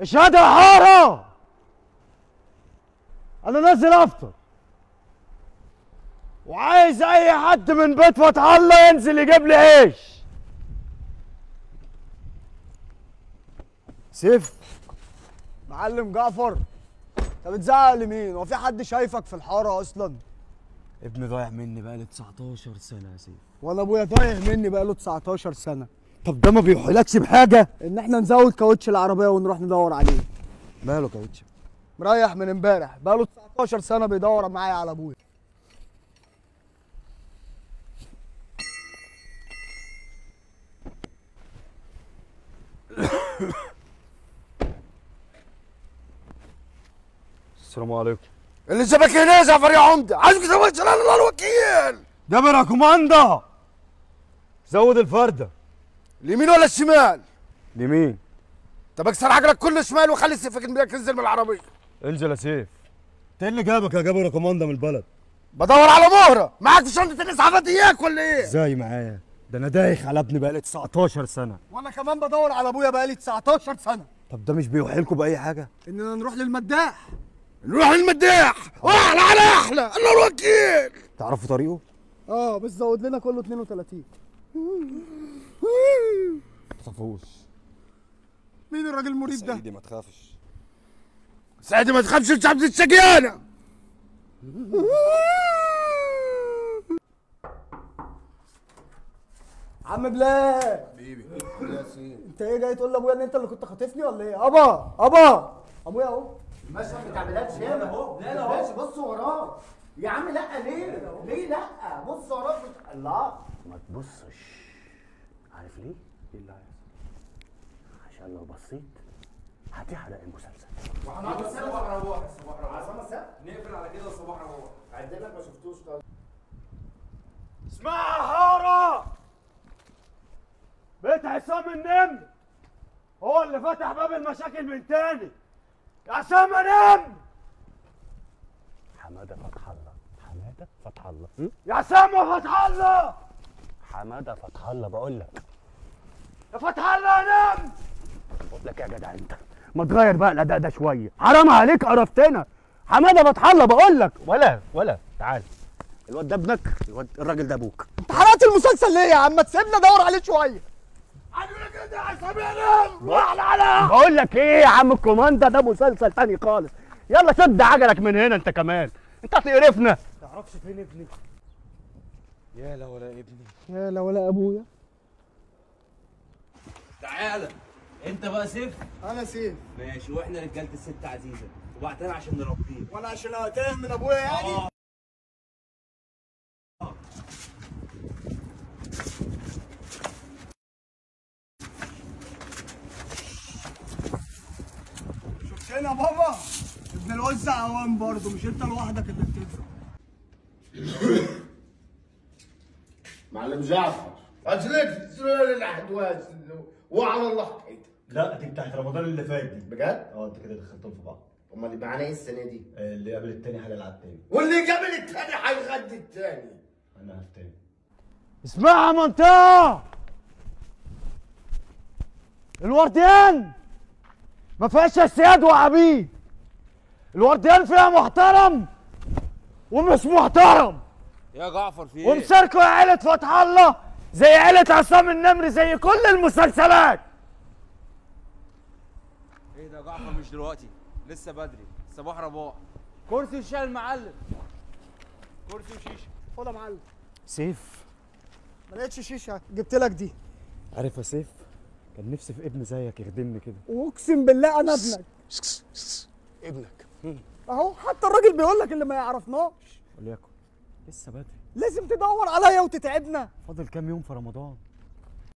اشهد يا حاره، انا نازل افطر وعايز اي حد من بيت فتح الله ينزل يجيب لي عيش. سيف معلم جعفر، انت بتزعق لمين؟ هو في حد شايفك في الحاره اصلا؟ ابني ضايع مني بقالي 19 سنه يا سيف. وانا ابويا تايه مني بقاله 19 سنه. طب ده ما بيوحلكش بحاجه؟ ان احنا نزود كاوتش العربيه ونروح ندور عليه. ماله كاوتش؟ مريح من امبارح، بقاله 19 سنه بيدور معايا على ابويا. السلام عليكم. اللي جابك هنا يا جعفر يا عمده؟ عايزك تزود جلال الله الوكيل. جابر يا كوماندا، زود الفرده. اليمين ولا الشمال؟ اليمين. طب اكسر عقلك كله شمال وخلي سيفك ينزل من العربيه. انزل يا سيف. انت ايه اللي جابك يا جابر يا كوماندا من البلد؟ بدور على مهره. معاك في شنطه الاسعافات اياك ولا ايه؟ ازاي معايا؟ ده انا دايخ على ابني بقالي 19 سنه. وانا كمان بدور على ابويا بقالي 19 سنه. طب ده مش بيوحلكوا باي حاجه؟ اننا نروح للمداح. نروح المداح. احلى على احلى الله الوكيل. تعرفوا طريقه؟ اه بس زود لنا كله 32. ما تخافوش. مين الراجل المريب ده؟ سيدي ما تخافش. سعيدي ما تخافش، انت عبد الشقيانه. عم بلال حبيبي انت ايه جاي تقول لابويا ان انت اللي كنت خاطفني ولا ايه؟ ابا ابويا اهو. المشهد بتاع بلال شام اهو. لا لا ماشي، بص وراه يا عم. لا ليه لا؟ بص وراه. الله، ما تبصش. عارف ليه؟ ايه اللي هيحصل؟ عشان لو بصيت هتحرق المسلسل. وهنقعد الصبح رواح. عصام السبت نقفل على كده الصباح رواح. عدلك ما شفتوش طبعا. اسمعها يا حاره، بيت عصام النمر هو اللي فتح باب المشاكل من تاني. يا عصام نمر. حماده فتح الله. حماده فتح الله. يا عصام يا فتح الله. حماده فتح الله بقول لك. يا فتح الله يا نمر. بقول لك يا جدع انت ما تغير بقى الاداء ده شويه، حرام عليك قرفتنا. حماده فتح الله بقول لك. ولا تعال، الواد ده ابنك، الراجل ده ابوك. انت حرقت المسلسل ليه يا عم؟ ما تسيبنا ندور عليه شويه. عامل كده يا عصام يا نمر. على بقول لك ايه يا عم الكوماندا، ده مسلسل تاني خالص. يلا شد عجلك من هنا انت كمان، انت هتقرفنا. ما تعرفش فين ابني؟ يا لا ولا ابني. يا لا ولا ابويا. تعالى انت بقى سيف. انا سيف. ماشي، واحنا رجاله الست عزيزه وبعتنا عشان نربيه. وانا عشان اتهم من ابويا يعني؟ شفتنا بابا؟ ابن الوز عوام برضه، مش انت لوحدك اللي بتضرب. معلم جعفر اجلك سؤال الاحدواز وعلى الله حكايتك. لا دي بتاعت رمضان اللي فات دي. بجد؟ اه انت كده دخلتهم في بعض. امال اللي معانا ايه السنه دي؟ اللي قبل التاني هيلعب التاني. واللي قبل التاني هيغدي التاني. انا هفتاني. اسمعها منطقه، الورديان ما فيهاش سياد وعبيد. الورديان فيها محترم ومش محترم. يا جعفر في ايه؟ ومساركوا يا عيلة فتح الله زي عيلة عصام النمر زي كل المسلسلات. ايه ده يا جعفر؟ مش دلوقتي، لسه بدري، صباح رباح. كرسي وشيشه المعلم. كرسي وشيشه. خد يا معلم. سيف، ما لقيتش شيشه، جبت لك دي. عارف يا سيف، كان نفسي في ابن زيك يخدمني كده. واقسم بالله انا ابنك. ابنك اهو حتى الراجل بيقول لك اللي ما يعرفناش. وليكن لسه بدري، لازم تدور عليا وتتعبنا. فاضل كام يوم في رمضان.